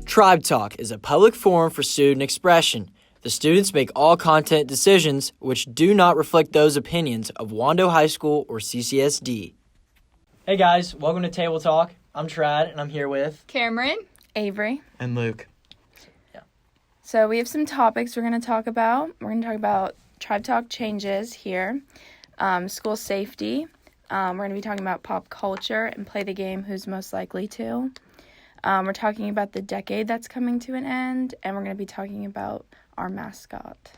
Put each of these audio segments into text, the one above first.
Tribe Talk is a public forum for student expression. The students make all content decisions which do not reflect those opinions of Wando High School or CCSD. Hey guys, welcome to Table Talk. I'm Trad and I'm here with Camryn, Avry, and Luke. Yeah. So we have some topics we're going to talk about. We're going to talk about Tribe Talk changes here, school safety. We're going to be talking about pop culture and play the game Who's Most Likely To. We're talking about the decade that's coming to an end, and we're going to be talking about our mascot.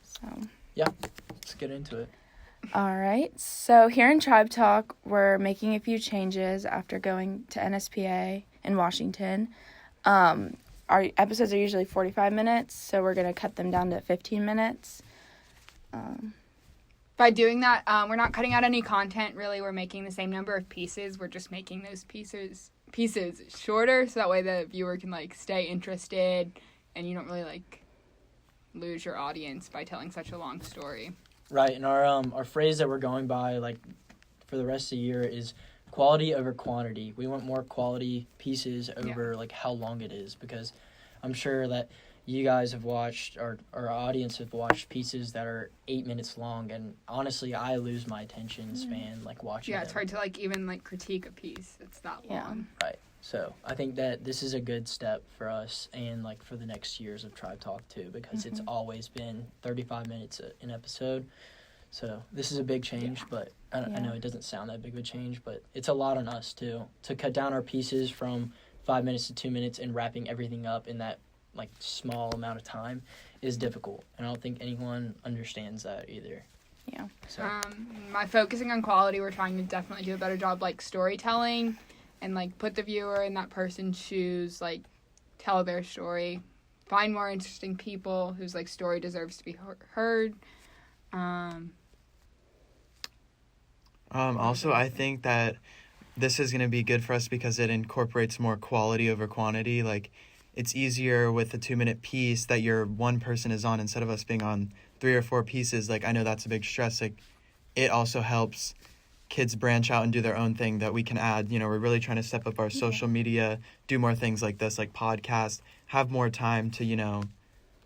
So, yeah, let's get into it. All right. So here in Tribe Talk, we're making a few changes after going to NSPA in Washington. Our episodes are usually 45 minutes, so we're going to cut them down to 15 minutes. By doing that, we're not cutting out any content, really. We're making the same number of pieces. We're just making those pieces shorter, so that way the viewer can, stay interested, and you don't really, lose your audience by telling such a long story. Right, and our phrase that we're going by, for the rest of the year is quality over quantity. We want more quality pieces over, how long it is, because I'm sure that you guys have watched, or our audience have watched pieces that are 8 minutes long, and honestly, I lose my attention span, watching Yeah, it's them. hard to, even, critique a piece. It's that long. Right. So I think that this is a good step for us and, for the next years of Tribe Talk, too, because it's always been 35 minutes an episode. So this is a big change, but I know it doesn't sound that big of a change, but it's a lot on us, too, to cut down our pieces from 5 minutes to 2 minutes and wrapping everything up in that, small amount of time is difficult. And I don't think anyone understands that either. Yeah. So. By focusing on quality, we're trying to definitely do a better job, storytelling and, put the viewer in that person's shoes, tell their story, find more interesting people whose, story deserves to be heard. Also, I think that this is going to be good for us because it incorporates more quality over quantity. It's easier with a 2-minute piece that your one person is on instead of us being on 3 or 4 pieces. I know that's a big stress. It also helps kids branch out and do their own thing that we can add. We're really trying to step up our social media, do more things like this, podcasts, have more time to,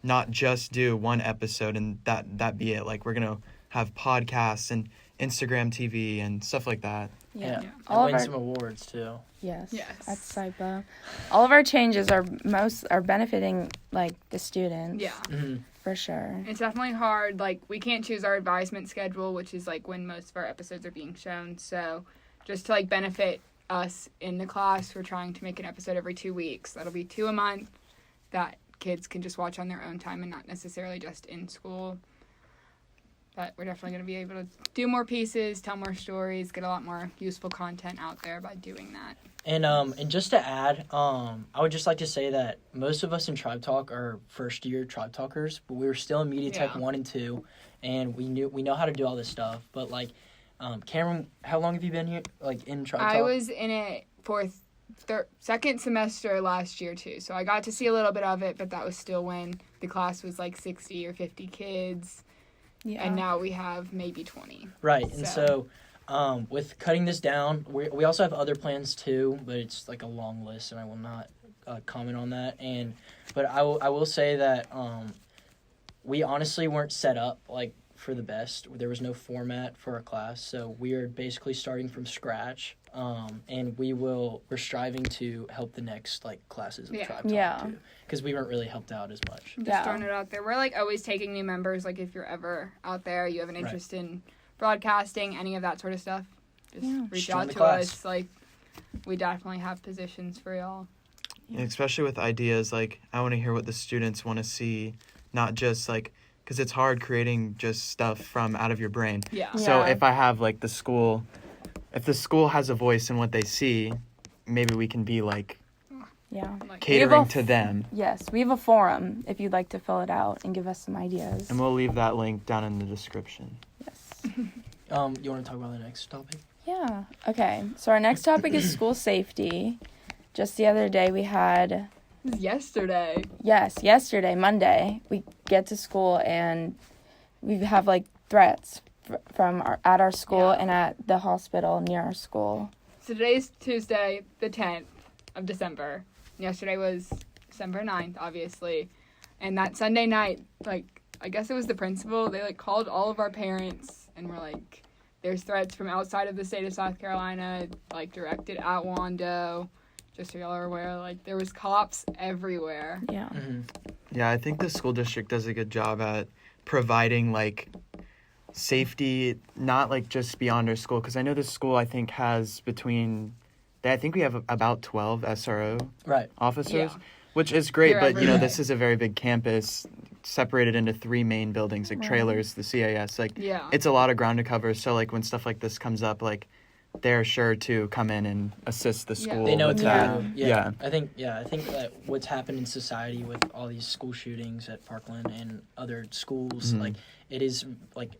not just do one episode and that be it. We're going to have podcasts and Instagram TV and stuff like that. Yeah. All and win some awards, too. Yes. At Yes. SIPA. All of our changes are benefiting, the students. Yeah. Mm-hmm. For sure. It's definitely hard. We can't choose our advisement schedule, which is, when most of our episodes are being shown. So just to, benefit us in the class, we're trying to make an episode every 2 weeks. That'll be 2 a month that kids can just watch on their own time and not necessarily just in school. But we're definitely going to be able to do more pieces, tell more stories, get a lot more useful content out there by doing that. And just to add, I would just like to say that most of us in Tribe Talk are first-year Tribe Talkers, but we were still in Media Tech 1 and 2, and we know how to do all this stuff. But, Camryn, how long have you been here, in Tribe Talk? I was in it for second semester last year, too. So I got to see a little bit of it, but that was still when the class was, 60 or 50 kids. Yeah. And now we have maybe 20. Right, and so with cutting this down, we also have other plans too, but it's a long list, and I will not comment on that. But I will say that we honestly weren't set up for the best. There was no format for our class, so we are basically starting from scratch. And we're striving to help the next classes of Tribe Talk too, because we weren't really helped out as much. Just throwing it out there. We're always taking new members. If you're ever out there, you have an interest in broadcasting, any of that sort of stuff, just reach out to us. We definitely have positions for y'all. Yeah, especially with ideas, I want to hear what the students want to see, not just because it's hard creating just stuff from out of your brain. Yeah. So if I have if the school has a voice in what they see, maybe we can be catering to them. Yes, we have a forum if you'd like to fill it out and give us some ideas. And we'll leave that link down in the description. Yes. You want to talk about the next topic? Yeah. Okay. So our next topic is school safety. Just the other day we had... Yesterday. Yes, yesterday, Monday, we get to school and we have threats from at our school and at the hospital near our school. So today's Tuesday, the 10th of December. Yesterday was December 9th, obviously. And that Sunday night, like, I guess it was the principal, they, like, called all of our parents and were like, there's threats from outside of the state of South Carolina, like, directed at Wando. Just so y'all are aware, like, there was cops everywhere. Yeah. Mm-hmm. Yeah, I think the school district does a good job at providing, like, safety, not, like, just beyond our school. Because I know this school, I think, has I think we have about 12 SRO Right. officers, Yeah. which is great. They're But, you know, everywhere. this is a very big campus separated into 3 main buildings, like Right. trailers, the CAS. Like, Yeah. it's a lot of ground to cover. So, like, when stuff like this comes up, like, they're sure to come in and assist the Yeah. school They know what with to that. do. Yeah. I think that what's happened in society with all these school shootings at Parkland and other schools, Mhm. like, it is, like,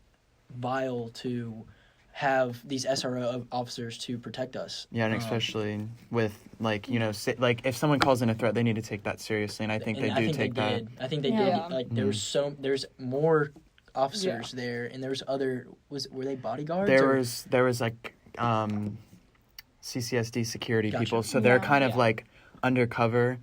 vile to have these SRO officers to protect us. Yeah, and especially with, like, you know, like, if someone calls in a threat, they need to take that seriously, and I think they do take that. I think they Yeah. did. Like, Mhm. there's more officers there, and there's other, were they bodyguards? There was like CCSD security Gotcha. people, so they're Yeah. kind of Yeah. like undercover.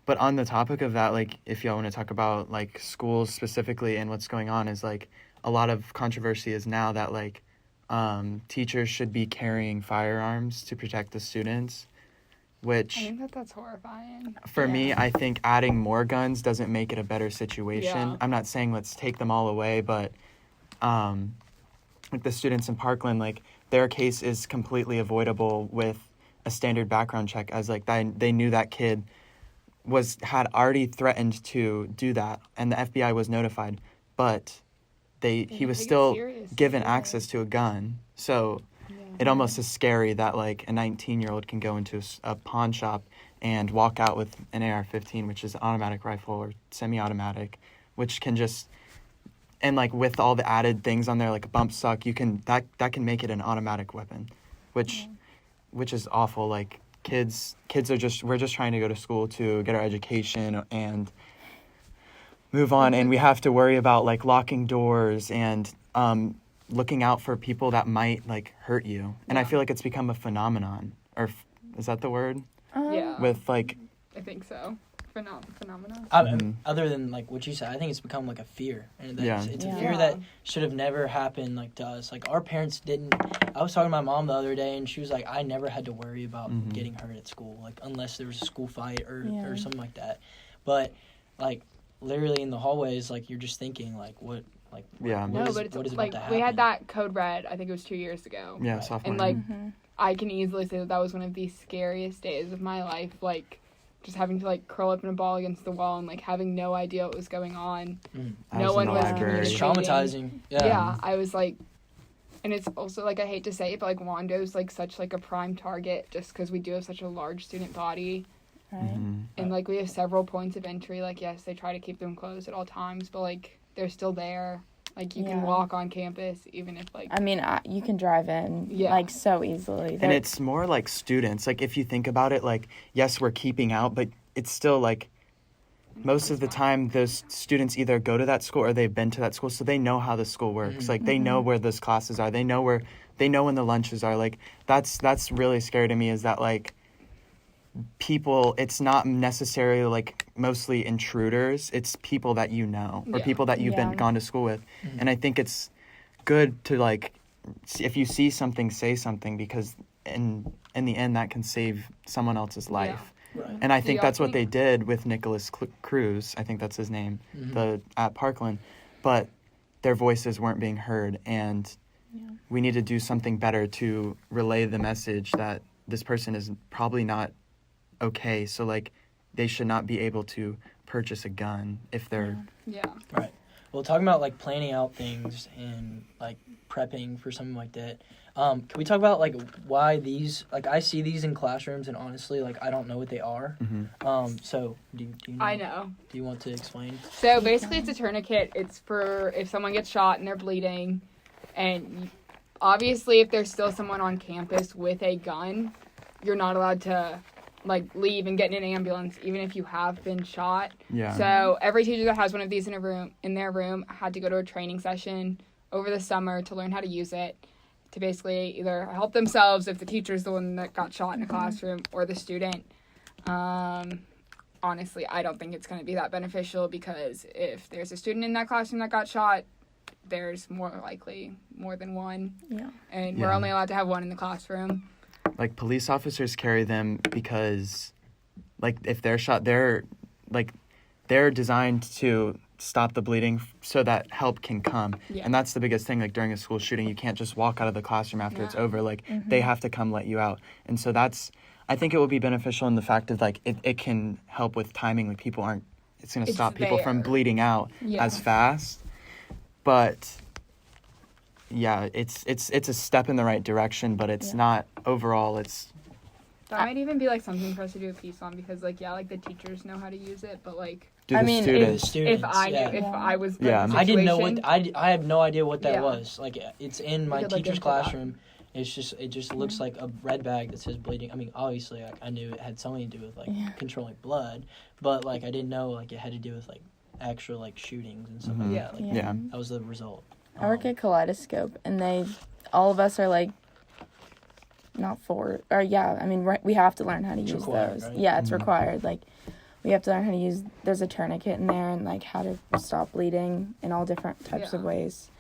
But on the topic of that, like, if y'all want to talk about, like, schools specifically and what's going on, is, like, a lot of controversy is now that, like, teachers should be carrying firearms to protect the students, I which think that's horrifying. for me, Yeah. I think adding more guns doesn't make it a better situation. Yeah. I'm not saying let's take them all away, but like the students in Parkland, like, their case is completely avoidable with a standard background check, as, like, they knew that kid had already threatened to do that, and the FBI was notified, but he was still given access to a gun. So it almost is scary that, like, a 19-year-old can go into a pawn shop and walk out with an AR-15, which is an automatic rifle or semi-automatic, which can just, and, like, with all the added things on there, like a bump stock, that can make it an automatic weapon, which is awful. Like, kids we're just trying to go to school to get our education and move on, and we have to worry about, like, locking doors and looking out for people that might, like, hurt you. And I Yeah. feel like it's become a phenomenon, or is that the word? Yeah. With, like, I think so. Phenomena. Mhm. Other than, like, what you said, I think it's become, like, a fear. And Yeah. it's Yeah. a fear that should have never happened, like, to us. Like, our parents didn't. I was talking to my mom the other day, and she was like, I never had to worry about Mhm. getting hurt at school, like, unless there was a school fight or Yeah. something like that. But, like, literally in the hallways, like, you're just thinking, like, what Yeah. what No, is- but it's what is like about to we had happen? that code red. I think it was 2 years ago. yeah, Right. sophomore And, like, year. Mhm. I can easily say that was one of the scariest days of my life. Like, just having to, like, curl up in a ball against the wall and, like, having no idea what was going on. I no was one in the was library. It's communicating. traumatizing. Yeah. I was like, and it's also, like, I hate to say it, but, like, Wando's, like, such, like, a prime target just because we do have such a large student body. Right. Mhm. And, like, we have several points of entry. Like, yes, they try to keep them closed at all times, but, like, they're still there. Like, you can Yeah. walk on campus even if, like... I mean, you can drive in Yeah. like so easily. And it's more like students. Like, if you think about it, like, yes, we're keeping out, but it's still, like, most of the time those students either go to that school or they've been to that school, so they know how the school works. Mhm. Like, they know where those classes are. They know when the lunches are. Like, that's really scary to me, is that, like, people, it's not necessarily, like, mostly intruders. It's people that you know, or Yeah. people that you've Yeah. gone to school with. Mhm. And I think it's good to, like, if you see something, say something, because in the end that can save someone else's life. Right. And I Do think y'all that's what they think- did with Nicholas Cruz. I think that's his name, Mhm. at Parkland. But their voices weren't being heard, and Yeah. we need to do something better to relay the message that this person is probably not okay. So, like, they should not be able to purchase a gun if they're... Yeah. Right. Well, talking about, like, planning out things and, like, prepping for something like that, can we talk about, like, why these, like, I see these in classrooms, and honestly, like, I don't know what they are. Mhm. So do you know? I know. Do you want to explain? So basically, it's a tourniquet. It's for if someone gets shot and they're bleeding, and obviously, if there's still someone on campus with a gun, you're not allowed to, like, leave and get in an ambulance, even if you have been shot. Yeah. So every teacher that has one of these in their room had to go to a training session over the summer to learn how to use it. to basically either help themselves if the teacher's the one that got shot in a classroom or the student. Honestly, I don't think it's going to be that beneficial because if there's a student in that classroom that got shot, there's more likely more than one. Yeah. And we're only allowed to have one in the classroom. Like, police officers carry them because, like, if they're shot, they're designed to stop the bleeding so that help can come. Yeah. And that's the biggest thing. Like, during a school shooting, you can't just walk out of the classroom after it's over. Like, they have to come let you out. And so I think it will be beneficial in the fact of, like, it can help with timing. Like, it's going to stop people from bleeding out as fast. But yeah, it's a step in the right direction, but it's not overall. That might even be like something for us to do a piece on because like the teachers know how to use it, but like students. if I was in the I didn't know situation- I have no idea what that Yeah. was. Like, it's in my could look teacher's into that. classroom. It just looks like a red bag that says bleeding. I mean, obviously, like, I knew it had something to do with like controlling blood, but like I didn't know like it had to do with like actual like shootings and stuff like that. Like, that was the result. I work at Kaleidoscope, and all of us are like, we have to learn how to use required, those. right? Yeah, it's required. Like, we have to learn how to use. There's a tourniquet in there, and like how to stop bleeding in all different types of ways.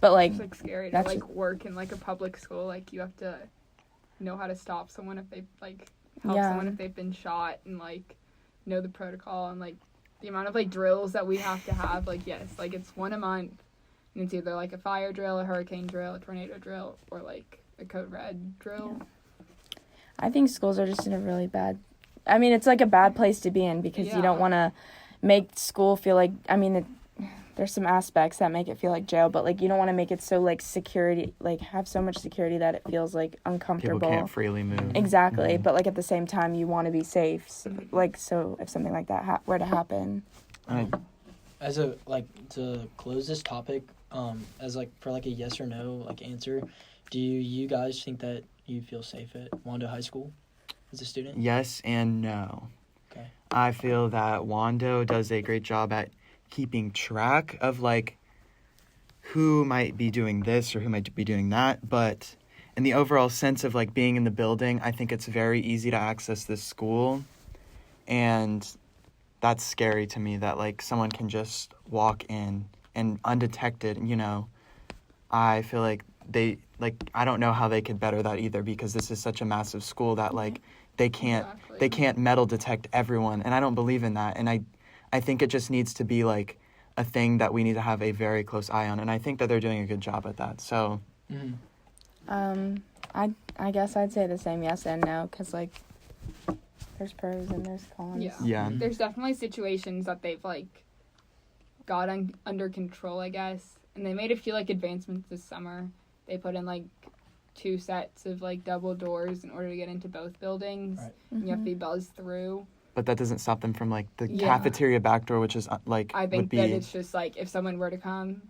But like, it's like scary to that's like work in like a public school. Like you have to know how to stop someone if they like help someone if they've been shot, and like know the protocol and like the amount of like drills that we have to have. Like like it's one a month, and it's either like a fire drill, a hurricane drill, a tornado drill, or like a code red drill. I think schools are just in a really bad. I mean, it's like a bad place to be in because you don't want to make school feel like. I mean, there's some aspects that make it feel like jail, but like you don't want to make it so like security, like have so much security that it feels like uncomfortable. People can't freely move. Exactly, but like at the same time, you want to be safe. So if something like that were to happen. As a to close this topic, as like for like a yes or no like answer, do you guys think that you feel safe at Wando High School as a student? Yes and no. Okay. I feel that Wando does a great job at keeping track of like who might be doing this or who might be doing that, but in the overall sense of like being in the building, I think it's very easy to access this school, and that's scary to me that like someone can just walk in and undetected. I feel like I don't know how they could better that either, because this is such a massive school that like they can't metal detect everyone, and I don't believe in that. And I think it just needs to be like a thing that we need to have a very close eye on, and I think that they're doing a good job at that. So I guess I'd say the same yes and no, because like there's pros and there's cons. Yeah. There's definitely situations that they've like got under control, I guess, and they made a few like advancements this summer. They put in like 2 sets of like double doors in order to get into both buildings. Right. And you have to be buzzed through. But that doesn't stop them from like the cafeteria back door, which is like I think would be... that it's just like if someone were to come,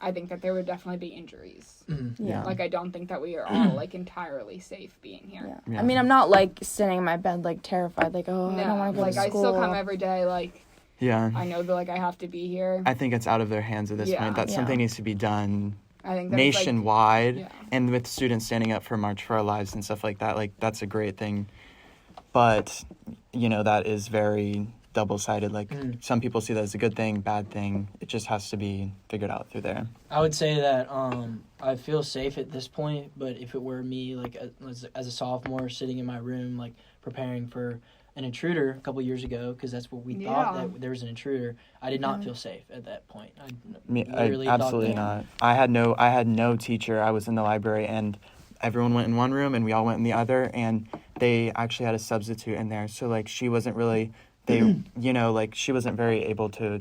I think that there would definitely be injuries. Yeah. Like I don't think that we are all like entirely safe being here. Yeah. I mean, I'm not like sitting in my bed like terrified, like I don't want to go like to school. I still come every day. Like I know that like I have to be here. I think it's out of their hands at this point. That something needs to be done I think that's nationwide, like, and with students standing up for March for Our Lives and stuff like that. Like that's a great thing, but that is very double-sided. Like some people see that as a good thing, bad thing. It just has to be figured out through there. I would say that I feel safe at this point, but if it were me, like as a sophomore sitting in my room, like preparing for an intruder a couple years ago, because that's what we thought, that there was an intruder, I did not feel safe at that point. I absolutely not. I had no teacher. I was in the library, and everyone went in one room, and we all went in the other, and they actually had a substitute in there. So like she wasn't really she wasn't very able to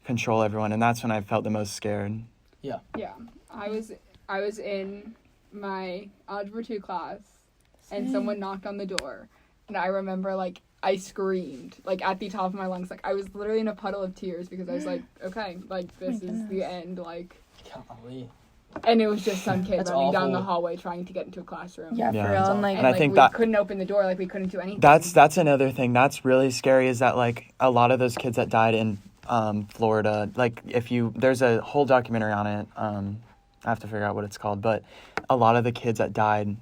control everyone, and that's when I felt the most scared. Yeah. I was in my Algebra 2 class, and someone knocked on the door, and I remember, like, I screamed, like, at the top of my lungs. Like, I was literally in a puddle of tears because I was like, okay, like, this is the end, like. Golly. And it was just some kid That's running down awful. the hallway trying to get into a classroom. Yeah, for real. And like, I think that we couldn't open the door, like, we couldn't do anything. That's another thing that's really scary, is that, like, a lot of those kids that died in Florida, like, there's a whole documentary on it. I have to figure out what it's called, but a lot of the kids that died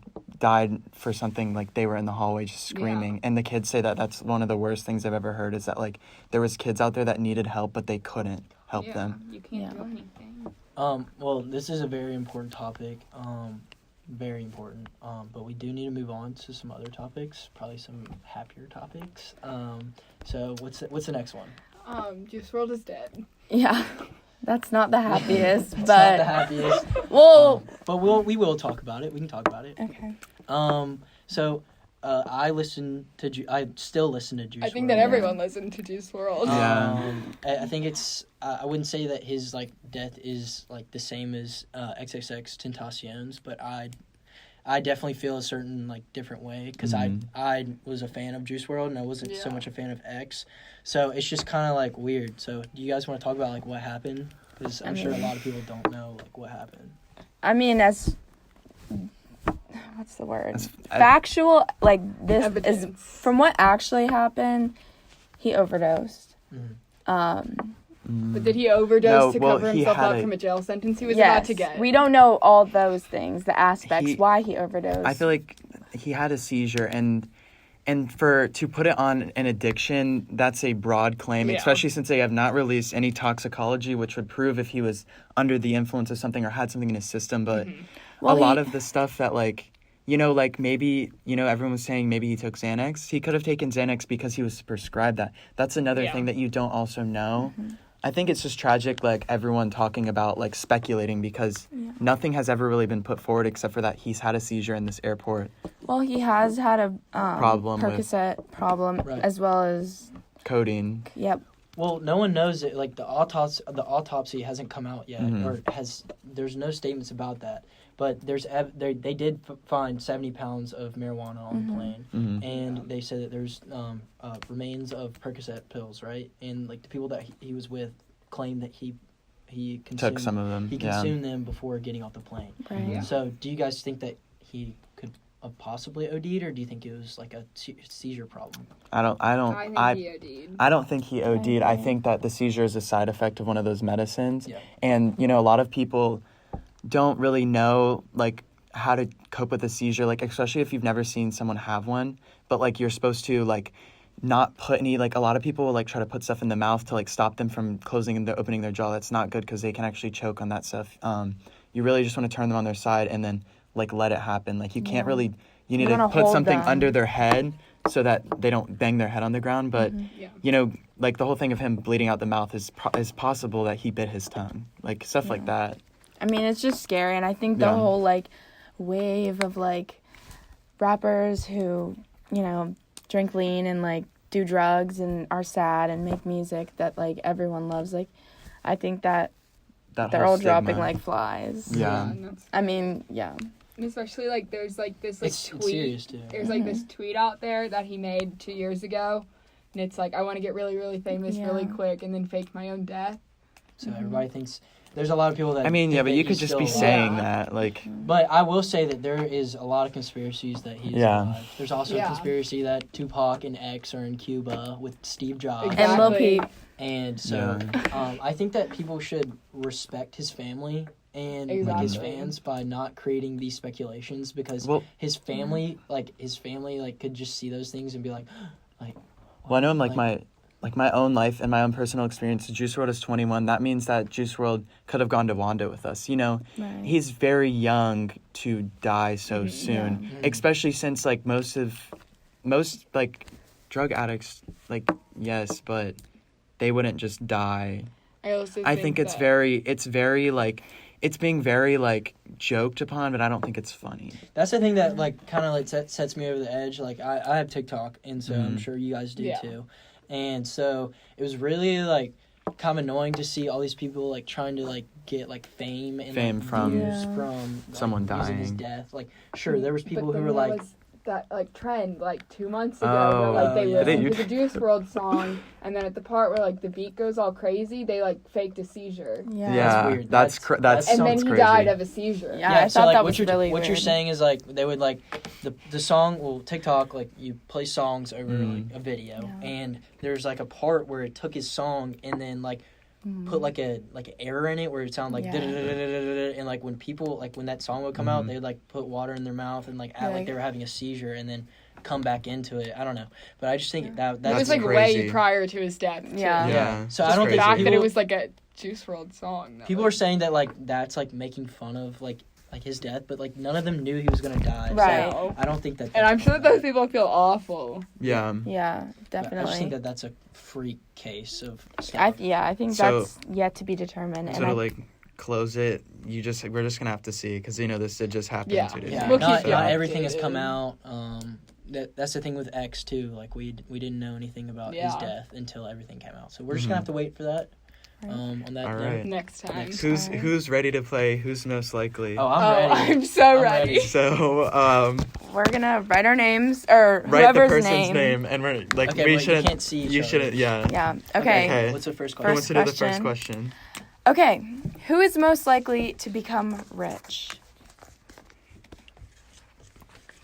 for something like they were in the hallway just screaming. And the kids say that that's one of the worst things I've ever heard, is that like there was kids out there that needed help but they couldn't help them. You can't do anything. Well, this is a very important topic. Very important. But we do need to move on to some other topics, probably some happier topics. So what's the next one? Juice WRLD is dead. Yeah. That's not the happiest, It's but not the happiest. well, But we will talk about it. We can talk about it. okay. So I still listen to Juice WRLD. I think that everyone listened to Juice WRLD. Yeah. I think it's. I wouldn't say that his like death is like the same as XXX Tentacion's, but I definitely feel a certain like different way because I was a fan of Juice WRLD and I wasn't so much a fan of X, so it's just kind of like weird. So do you guys want to talk about like what happened? Because I'm sure a lot of people don't know like what happened. I mean, what's the word? Factual, like this Evidence. is from what actually happened. He overdosed. But did he overdose to cover himself up from a jail sentence he was about to get? We don't know all those things, the aspects, why he overdosed. I feel like he had a seizure, and to put it on an addiction, that's a broad claim, especially since they have not released any toxicology, which would prove if he was under the influence of something or had something in his system. But a lot of the stuff that like, like maybe, everyone was saying maybe he took Xanax. He could have taken Xanax because he was prescribed that. That's another thing that you don't also know. I think it's just tragic, like, everyone talking about, like, speculating because nothing has ever really been put forward except for that he's had a seizure in this airport. Well, he has had a problem Percocet problem as well as codeine. Yep. Well, no one knows it. Like the autopsy hasn't come out yet, or there's no statements about that. But they did find 70 pounds of marijuana on the plane, and they said that there's remains of Percocet pills, right? And like the people that he was with claimed that he consumed, took some of them. He consumed them before getting off the plane. Right. Yeah. So, do you guys think that he could have possibly OD'd, or do you think it was like a seizure problem? I think he OD'd. I don't think he OD'd. I think that the seizure is a side effect of one of those medicines, Yeah. and a lot of people don't really know like how to cope with a seizure, like especially if you've never seen someone have one, but like you're supposed to like not put any, like a lot of people will like try to put stuff in the mouth to like stop them from closing and opening their jaw. That's not good because they can actually choke on that stuff. You really just want to turn them on their side and then like let it happen. Like you can't really, you need to put something under their head so that they don't bang their head on the ground. But like the whole thing of him bleeding out the mouth is possible that he bit his tongue, like stuff like that. I mean, it's just scary, and I think the whole, like, wave of, like, rappers who, drink lean and, like, do drugs and are sad and make music that, like, everyone loves, like, I think that they're all dropping like flies. Yeah. I mean, And especially, like, there's, like, this, like, It's tweet. serious, too. There's, like, this tweet out there that he made 2 years ago, and it's, like, I want to get really, really famous really quick and then fake my own death. So everybody thinks... There's a lot of people that... I mean, but you could just be saying that, like... But I will say that there is a lot of conspiracies that he is alive. There's also a conspiracy that Tupac and X are in Cuba with Steve Jobs. Exactly. And Lil Peep. And so I think that people should respect his family and like his fans by not creating these speculations because his family could just see those things and be like... Well, I know my own life and my own personal experience, Juice WRLD is 21. That means that Juice WRLD could have gone to Wanda with us. He's very young to die so soon, especially since like most like drug addicts, like yes, but they wouldn't just die. I think it's very like it's being very like joked upon, but I don't think it's funny. That's the thing that like kind of like sets me over the edge. Like I have TikTok, and so I'm sure you guys do too. And so it was really like kind of annoying to see all these people like trying to like get like fame and from like, someone dying, his death. Like sure, there was people who were like that like trend like 2 months ago where like they listened to the Juice WRLD song and then at the part where like the beat goes all crazy they like faked a seizure. That's weird. That's and then he crazy. died of a seizure. I so thought like that what was really what weird. you're saying is like they would like the song TikTok like you play songs over like a video and there's like a part where it took his song and then like put like an error in it where it sounded like and like when people like when that song would come out, they'd like put water in their mouth and like act like they were having a seizure and then come back into it. I don't know, but I just think that it was like crazy. way prior to his death. Too. Yeah. So That's I don't crazy. think The fact people, that it was like a Juice WRLD song. people are saying that like that's like making fun of like his death, but like none of them knew he was gonna die. Right. So I don't think that. And I'm sure that those people feel awful. Yeah. Yeah, But definitely. I just think that that's a freak case of stuff. I think So- that's yet to be determined. So to like close it, we're just gonna have to see because this did just happen Yeah. 2 days Yeah, ago. We'll not keep you everything has updated. come out. That's the thing with X too. Like we didn't know anything about his Yeah. death until everything came out. So we're just gonna have to wait for that. On that All note. right. Next time. Who's ready to play? Who's most likely? Oh, I'm ready. I'm so I'm ready. ready. So we're gonna write our names or write the whoever's person's name, and we're like Okay, we but you shouldn't. can't see each You other. shouldn't. Yeah. Yeah. Okay. Okay. What's the first Who question? wants to do the first question. question? Okay. Who is most likely to become rich?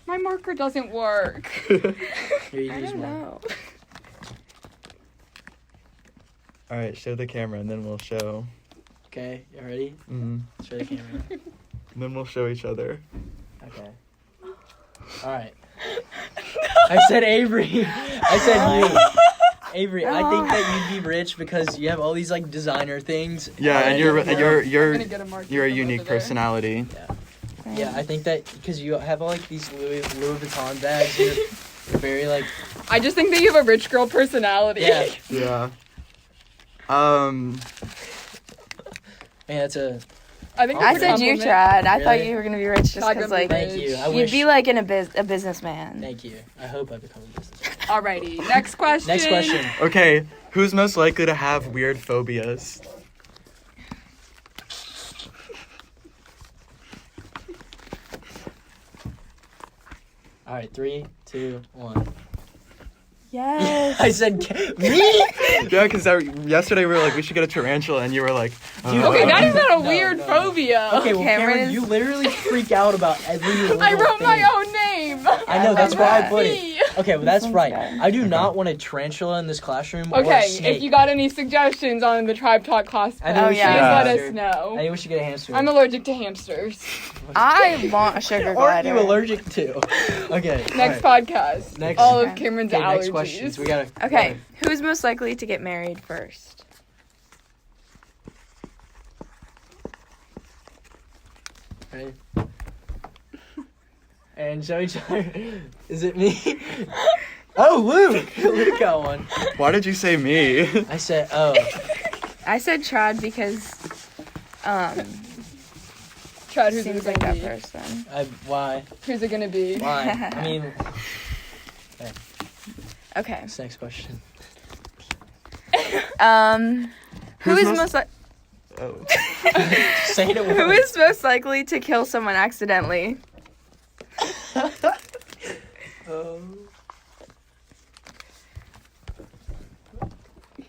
My marker doesn't work. Here, you I use don't one. know. All right, show the camera, and then we'll show. Okay, you ready? Mm-hmm. Show the camera. And then we'll show each other. Okay. All right. I said Avry. I said you. Avery, I think that you'd be rich because you have all these like designer things. Yeah, and you're I'm gonna get a marker you're a from unique over there. personality. Yeah, I think that because you have all like these Louis Vuitton bags, you're very like I just think that you have a rich girl personality. yeah. Yeah. Man, that's a I think I that's a said you, compliment. Chad. I thought Really? you were gonna be rich just Not because gonna be like thank you. I you'd wish. be like a businessman. Thank you. I hope I become a businessman. Alrighty, next question. Next question. Okay, who's most likely to have weird phobias? All right, 3, 2, 1. Yes. I said me. Yeah, because yesterday we were like, we should get a tarantula, and you were like, Dude, Okay, that is not a No, weird no. phobia. Okay, well, Camryn Camryn, is- you literally freak out about every little I wrote thing. my own name. I know, that's why I put it. Me. Okay, well, that's This right. one's good. I do not want a tarantula in this classroom or a Okay, snake. if you got any suggestions on the Tribe Talk cosplay, I think Oh, we should yeah. please get a let hamster. us I know. think we should get a hamster. I'm allergic to hamsters. I want a sugar What are glider. you allergic to? Okay. Next alright. podcast. Next- All of Okay. Camryn's Okay, allergies. next questions. We gotta. Okay, who's most likely to get married first? Ready? And show each other. Is it me? Oh, Luke! Luke got one. why did you say me? I said, oh. I said Chad because Chad, who's seems it like gonna that be? person. Why? Who's it gonna be? Why? I mean, Okay. this next question. Who Who's is most- most li- Oh. Say it at who once. is most likely to kill someone accidentally?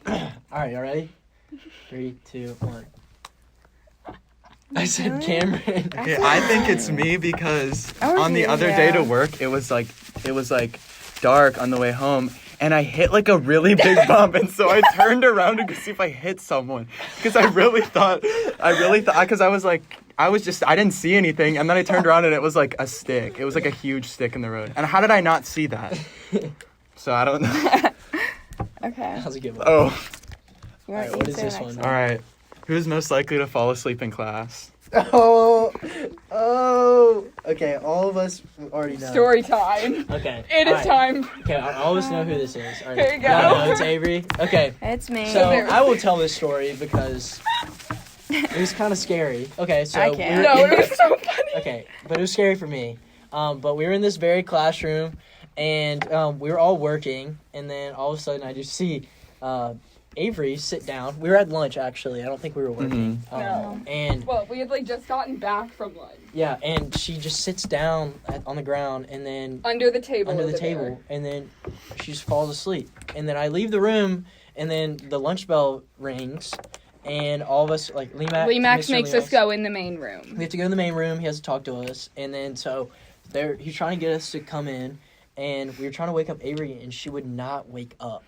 Alright, y'all ready? 3, 2, 1. I said Camryn. Okay, I think it's me because Oh, on the you, other day yeah. to work, it was like dark on the way home, and I hit like a really big bump, and so I turned around to go see if I hit someone because I really thought because I didn't see anything, and then I turned around and it was like a stick. It was like a huge stick in the road, and how did I not see that? So I don't know. Okay. That was a good one. Oh, You Alright, want what you is say this next one? all right. Who's most likely to fall asleep in class? Oh. Okay, all of us already know. Story time. Okay. It is alright. time. Okay, I always know who this is. Alright. Here you go. No, it's Avery. Okay, It's me. so I will tell this story because it was kind of scary. Okay, so I can't. we were- No, it was so funny. Okay, but it was scary for me. But we were in this very classroom, and we were all working, and then all of a sudden I just see Avery sit down. We were at lunch, actually. I don't think we were working. No. And Well, we had like just gotten back from lunch. yeah, and she just sits down on the ground, and then Under the table. under the over table, there. and then she just falls asleep. And then I leave the room, and then the lunch bell rings, and all of us, like Lee Max makes us go in the main room. We have to go in the main room. He has to talk to us, and then so he's trying to get us to come in, and we were trying to wake up Avery, and she would not wake up.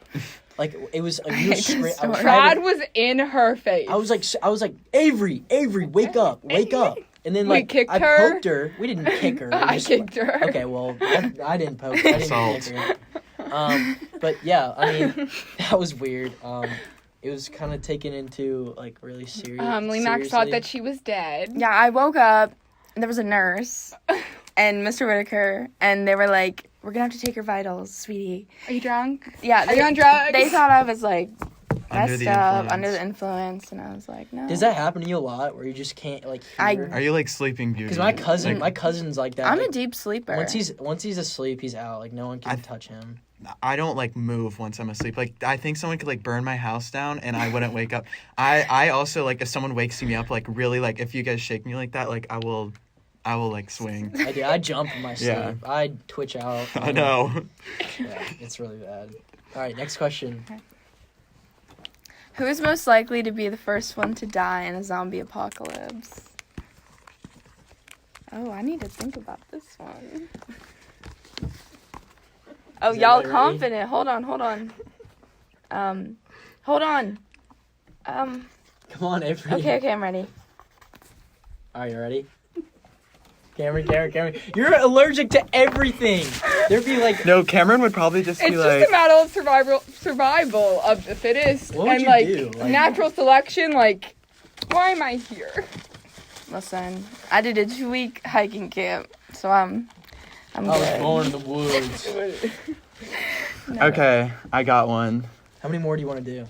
Like it was. I hate this story. Trad was in her face. I was like, Avery, wake up. And then We like kicked I her. poked her. We didn't kick her. We I just- kicked her. Okay, well, I didn't poke. I didn't kick her. But yeah, I mean, that was weird. It was kind of taken into like really serious. Lee Max thought that she was dead. Yeah, I woke up, and there was a nurse and Mr. Whitaker, and they were like, "We're gonna have to take your vitals, sweetie." Are you drunk? Yeah, Are you on drugs? They thought I was like Under messed the up, influence. under the influence, and I was like, "No." Does that happen to you a lot, where you just can't like hear? Are you like Sleeping Beauty? Because my cousin's like that. I'm like, a deep sleeper. Once he's asleep, he's out. Like no one can touch him. I don't like move once I'm asleep. Like I think someone could like burn my house down and I wouldn't wake up. I also like if someone wakes me up like really like if you guys shake me like that like I will like swing. I jump in my sleep. Yeah. I twitch out. I know. Yeah, it's really bad. All right, next question. Who is most likely to be the first one to die in a zombie apocalypse? Oh, I need to think about this one. Oh, Is y'all everybody ready? confident. Hold on. Hold on. Come on, Avery. Okay, I'm ready. All right, you ready? Camryn. You're allergic to everything. There'd be like. No, Camryn would probably just It's be just like a matter of survival of the fittest. What would and you like do? Like- natural selection, like why am I here? Listen, I did a 2-week hiking camp, so I'm I was good. born in the woods. Okay, I got one. How many more do you want to do?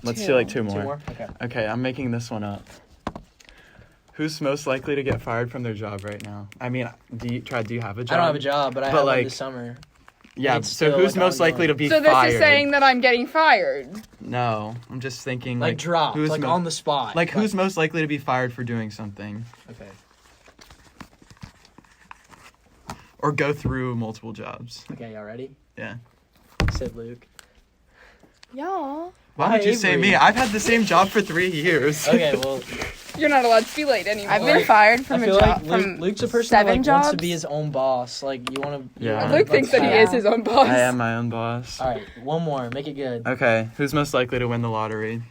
Let's Two. do like two 2 more. more? Okay. Okay, I'm making this one up. Who's most likely to get fired from their job right now? I mean, do you have a job? I don't have a job, but I But, have one like, this summer. Yeah, It's so still, who's like, most likely to ongoing. be So this fired? is saying that I'm getting fired. No, I'm just thinking Like drop, who's like on the spot. like who's most likely to be fired for doing something Okay. or go through multiple jobs. Okay, y'all ready? Yeah. Said Luke. Y'all. Why Why would you say Avery? me? I've had the same job for 3 years. Okay, well, You're not allowed to be late anymore. I've been fired from I a feel job like from Luke's a person 7 that like, jobs. wants to be his own boss. Like you want to. Yeah. Luke thinks that he Yeah. is his own boss. I am my own boss. All right, one more. Make it good. Okay, who's most likely to win the lottery?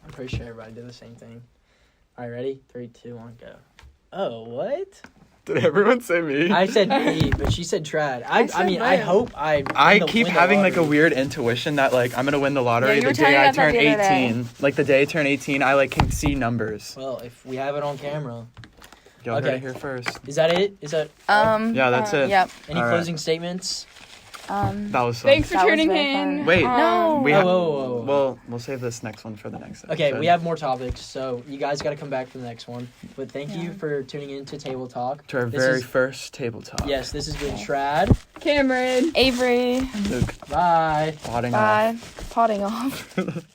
I'm pretty sure everybody did the same thing. All right, ready? 3, 2, 1, go. Oh, what? Did everyone say me? I said me, but she said trad. I said mean, I Byrd. hope I keep having like a weird. weird intuition that like I'm gonna win the lottery Yeah, you were the telling day me I about that turn the other day. 18. Like the day I turn 18, I like can see numbers. Well, if we have it on camera, Y'all heard Okay. it here first. is that it? Is that Yeah, that's it. Yep. any all right. closing statements? That was fun. Thanks for That was tuning very in. fun. Wait, No. we Whoa, have. whoa, whoa, whoa. Well, we'll save this next one for the next episode. Okay, we have more topics, so you guys got to come back for the next one. But thank you for tuning in to Table Talk. to our This very is- first table talk. Yes, this has been Trad. Cameron. Avery. Luke, Bye. potting Bye. Potting off. off.